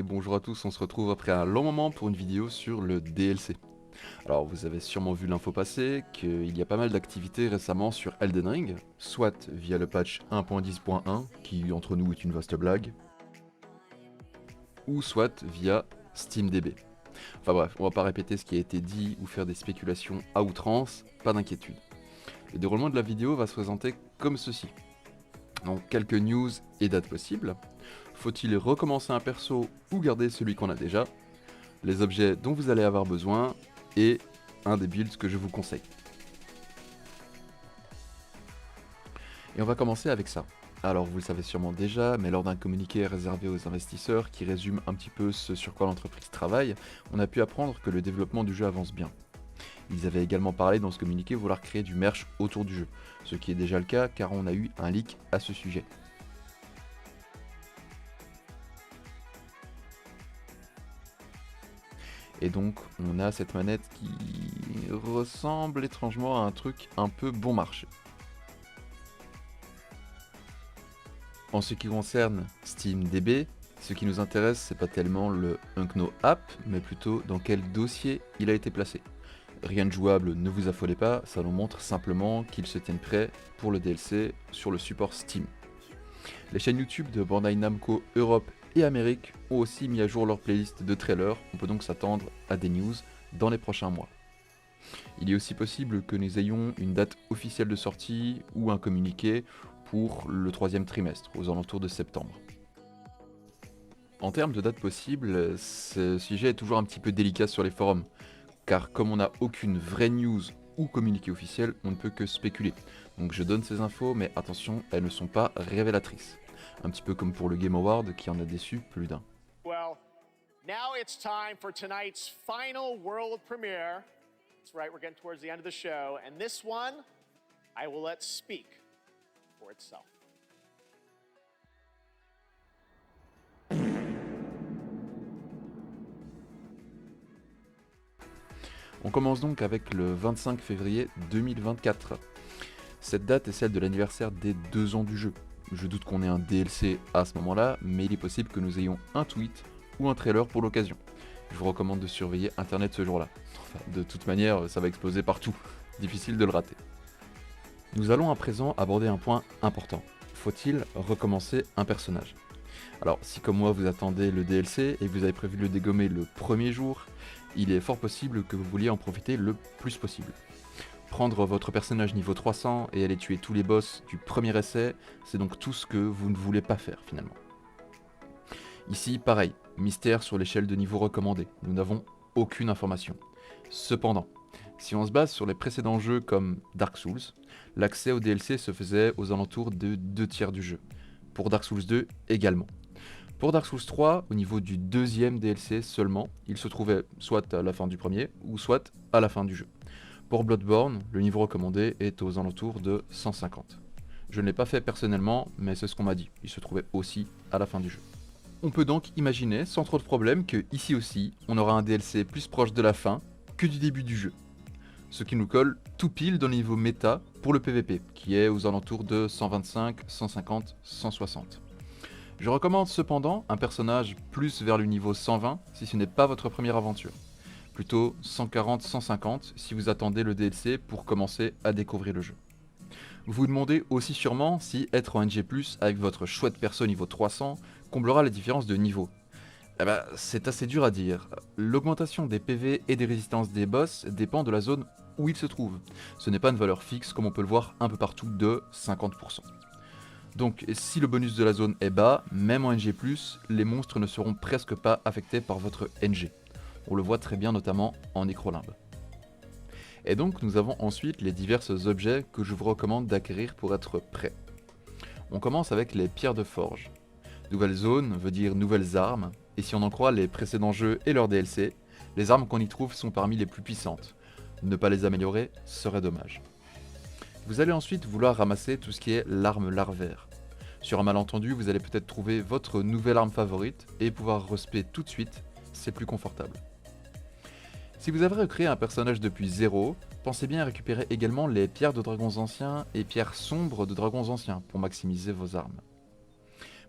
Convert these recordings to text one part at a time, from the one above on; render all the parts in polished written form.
bonjour à tous, on se retrouve après un long moment pour une vidéo sur le DLC. Alors vous avez sûrement vu l'info passer, qu'il y a pas mal d'activités récemment sur Elden Ring, soit via le patch 1.10.1, qui entre nous est une vaste blague, ou soit via SteamDB. Enfin bref, on va pas répéter ce qui a été dit ou faire des spéculations à outrance, pas d'inquiétude. Le déroulement de la vidéo va se présenter comme ceci. Donc quelques news et dates possibles. Faut-il recommencer un perso ou garder celui qu'on a déjà? Les objets dont vous allez avoir besoin et un des builds que je vous conseille. Et on va commencer avec ça. Alors vous le savez sûrement déjà, mais lors d'un communiqué réservé aux investisseurs qui résume un petit peu ce sur quoi l'entreprise travaille, on a pu apprendre que le développement du jeu avance bien. Ils avaient également parlé dans ce communiqué vouloir créer du merch autour du jeu, ce qui est déjà le cas car on a eu un leak à ce sujet. Et donc on a cette manette qui ressemble étrangement à un truc un peu bon marché. En ce qui concerne SteamDB, ce qui nous intéresse c'est pas tellement le Unknown App, mais plutôt dans quel dossier il a été placé. Rien de jouable, ne vous affolez pas, ça nous montre simplement qu'ils se tiennent prêts pour le DLC sur le support Steam. Les chaînes YouTube de Bandai Namco Europe et Amérique ont aussi mis à jour leur playlist de trailers, on peut donc s'attendre à des news dans les prochains mois. Il est aussi possible que nous ayons une date officielle de sortie ou un communiqué pour le troisième trimestre, aux alentours de septembre. En termes de date possible, ce sujet est toujours un petit peu délicat sur les forums, car comme on n'a aucune vraie news ou communiqué officiel, on ne peut que spéculer. Donc je donne ces infos, mais attention, elles ne sont pas révélatrices. Un petit peu comme pour le Game Award qui en a déçu plus d'un. Well, now it's time for tonight's final world premiere. That's right, we're getting towards the end of the show, and this one, I will let speak for itself. On commence donc avec le 25 février 2024. Cette date est celle de l'anniversaire des 2 ans du jeu. Je doute qu'on ait un DLC à ce moment-là, mais il est possible que nous ayons un tweet ou un trailer pour l'occasion. Je vous recommande de surveiller internet ce jour-là. Enfin, de toute manière, ça va exploser partout. Difficile de le rater. Nous allons à présent aborder un point important. Faut-il recommencer un personnage? Alors, si comme moi vous attendez le DLC et que vous avez prévu de le dégommer le premier jour, il est fort possible que vous vouliez en profiter le plus possible. Prendre votre personnage niveau 300 et aller tuer tous les boss du premier essai, c'est donc tout ce que vous ne voulez pas faire finalement. Ici, pareil, mystère sur l'échelle de niveau recommandé, nous n'avons aucune information. Cependant, si on se base sur les précédents jeux comme Dark Souls, l'accès au DLC se faisait aux alentours de 2 tiers du jeu. Pour Dark Souls 2 également. Pour Dark Souls 3, au niveau du deuxième DLC seulement, il se trouvait soit à la fin du premier, ou soit à la fin du jeu. Pour Bloodborne, le niveau recommandé est aux alentours de 150. Je ne l'ai pas fait personnellement, mais c'est ce qu'on m'a dit, il se trouvait aussi à la fin du jeu. On peut donc imaginer, sans trop de problème, que ici aussi, on aura un DLC plus proche de la fin que du début du jeu. Ce qui nous colle tout pile dans le niveau méta pour le PVP, qui est aux alentours de 125, 150, 160. Je recommande cependant un personnage plus vers le niveau 120 si ce n'est pas votre première aventure. Plutôt 140-150 si vous attendez le DLC pour commencer à découvrir le jeu. Vous vous demandez aussi sûrement si être en NG+, avec votre chouette perso niveau 300, comblera la différence de niveau. Eh ben, c'est assez dur à dire. L'augmentation des PV et des résistances des boss dépend de la zone où ils se trouvent. Ce n'est pas une valeur fixe comme on peut le voir un peu partout de 50%. Donc si le bonus de la zone est bas, même en NG+, les monstres ne seront presque pas affectés par votre NG. On le voit très bien notamment en Nécrolimbe. Et donc nous avons ensuite les divers objets que je vous recommande d'acquérir pour être prêt. On commence avec les pierres de forge. Nouvelle zone veut dire nouvelles armes, et si on en croit les précédents jeux et leurs DLC, les armes qu'on y trouve sont parmi les plus puissantes. Ne pas les améliorer serait dommage. Vous allez ensuite vouloir ramasser tout ce qui est l'arme larvaire. Sur un malentendu, vous allez peut-être trouver votre nouvelle arme favorite et pouvoir respect tout de suite, c'est plus confortable. Si vous avez recréé un personnage depuis zéro, pensez bien à récupérer également les pierres de dragons anciens et pierres sombres de dragons anciens pour maximiser vos armes.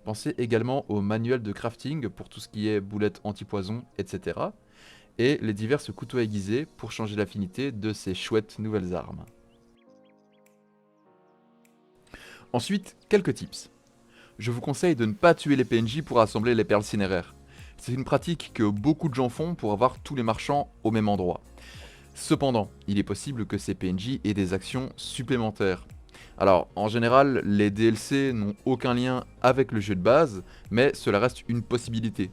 Pensez également au manuel de crafting pour tout ce qui est boulettes anti-poison, etc. Et les diverses couteaux aiguisés pour changer l'affinité de ces chouettes nouvelles armes. Ensuite, quelques tips. Je vous conseille de ne pas tuer les PNJ pour assembler les perles cinéraires. C'est une pratique que beaucoup de gens font pour avoir tous les marchands au même endroit. Cependant, il est possible que ces PNJ aient des actions supplémentaires. Alors, en général, les DLC n'ont aucun lien avec le jeu de base, mais cela reste une possibilité.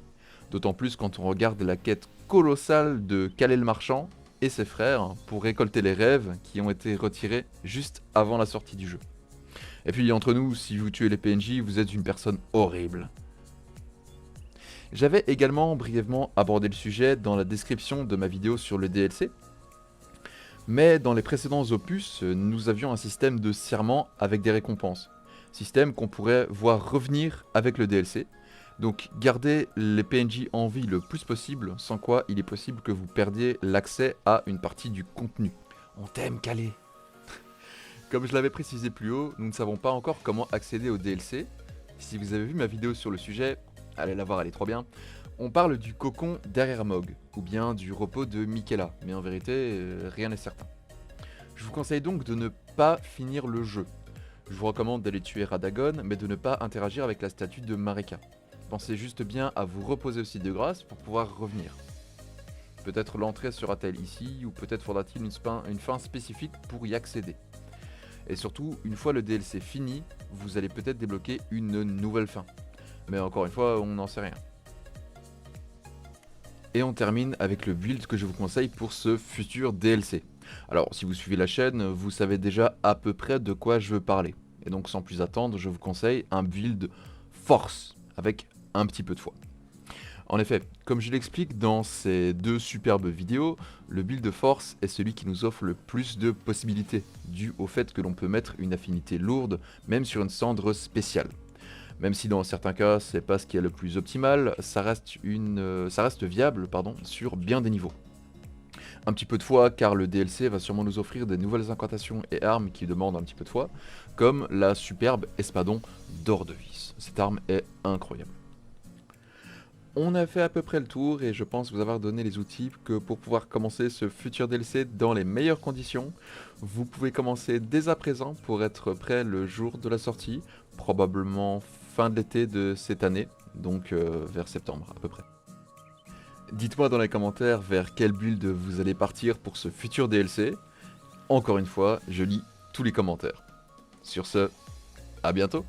D'autant plus quand on regarde la quête colossale de Kalel Marchand et ses frères pour récolter les rêves qui ont été retirés juste avant la sortie du jeu. Et puis entre nous, si vous tuez les PNJ, vous êtes une personne horrible. J'avais également brièvement abordé le sujet dans la description de ma vidéo sur le DLC, mais dans les précédents opus, nous avions un système de serment avec des récompenses. Système qu'on pourrait voir revenir avec le DLC. Donc gardez les PNJ en vie le plus possible, sans quoi il est possible que vous perdiez l'accès à une partie du contenu. On t'aime, Calais. Comme je l'avais précisé plus haut, nous ne savons pas encore comment accéder au DLC. Si vous avez vu ma vidéo sur le sujet, allez la voir, elle est trop bien. On parle du cocon derrière Mog, ou bien du repos de Miquella, mais en vérité, rien n'est certain. Je vous conseille donc de ne pas finir le jeu. Je vous recommande d'aller tuer Radagon, mais de ne pas interagir avec la statue de Marika. Pensez juste bien à vous reposer au site de grâce pour pouvoir revenir. Peut-être l'entrée sera-t-elle ici, ou peut-être faudra-t-il une fin spécifique pour y accéder. Et surtout, une fois le DLC fini, vous allez peut-être débloquer une nouvelle fin. Mais encore une fois, on n'en sait rien. Et on termine avec le build que je vous conseille pour ce futur DLC. Alors, si vous suivez la chaîne, vous savez déjà à peu près de quoi je veux parler. Et donc, sans plus attendre, je vous conseille un build force, avec un petit peu de foi. En effet, comme je l'explique dans ces deux superbes vidéos, le build force est celui qui nous offre le plus de possibilités, dû au fait que l'on peut mettre une affinité lourde, même sur une cendre spéciale. Même si dans certains cas c'est pas ce qui est le plus optimal, ça reste viable sur bien des niveaux. Un petit peu de foi car le DLC va sûrement nous offrir des nouvelles incantations et armes qui demandent un petit peu de foi, comme la superbe espadon d'Ordevis. Cette arme est incroyable. On a fait à peu près le tour et je pense vous avoir donné les outils que pour pouvoir commencer ce futur DLC dans les meilleures conditions. Vous pouvez commencer dès à présent pour être prêt le jour de la sortie, probablement fin de l'été de cette année, donc vers septembre à peu près. Dites-moi dans les commentaires vers quel build vous allez partir pour ce futur DLC. Encore une fois, je lis tous les commentaires. Sur ce, à bientôt!